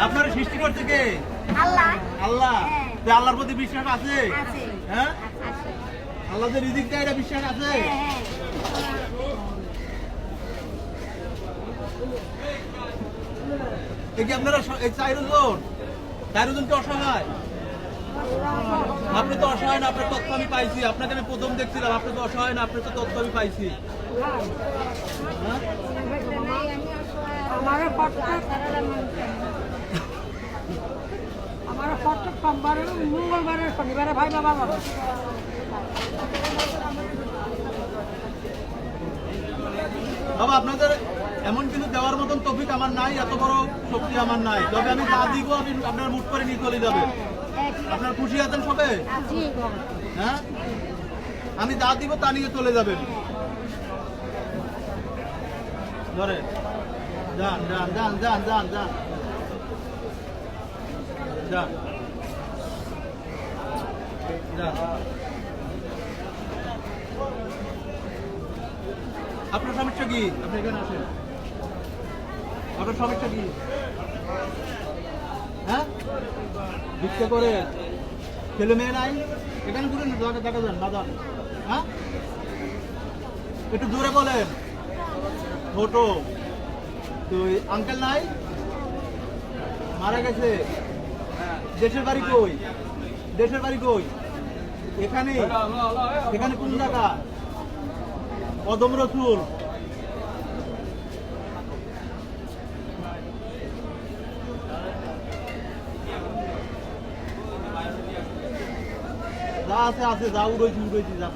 আপনার সৃষ্টি করছে কে? আল্লাহ। আল্লাহ। হ্যাঁ। তো আল্লাহর প্রতি বিশ্বাস আছে? আছে। হ্যাঁ? আছে। আল্লাহ যে রিজিক দেয় এটা বিশ্বাস আছে? হ্যাঁ, এই কি আপনারা এই চারজন কি অসহায়? আপনি তো অসহায় না, আপনার তথ্য আমি পাইছি। আপনাকে আমি প্রথম দেখছিলাম, আপনি তো অসহায় না, আপনার তো তথ্য আমি পাইছি। হ্যাঁ? हमारे प्रत्येक सोमवार मंगलवार शनिवार भाई बाबा बाबा বাবা আপনাদের এমন কিন্তু দেওয়ার মতন তৌফিক আমার নাই, এত বড় শক্তি আমার নাই। তবে আমি যা দিব আমি আপনার মুঠ করে নিয়ে চলে যাবে। আপনার খুশি আছেন সবে? হ্যাঁ, আমি যা দিব তা নিয়ে চলে যাবেন। ধরে যান যান যান যান যান যান যান যান। আপনার সমস্যা কি? আপনি এখানে আসেন। আপনার সমস্যা কি? হ্যাঁ, ভিক্ষা করে ছেলে মেয়ে নাই? এখানে ঘুরে দেখা যান বাজার। হ্যাঁ, একটু জোরে বলেন। ছোট তো আঙ্কেল নাই, মারা গেছে। দেশের বাড়ি কই? দেশের বাড়ি কই? এখানে। এখানে কোন জায়গা? কদম রসুল। যা আছে আছে, যা উড়েছি যা।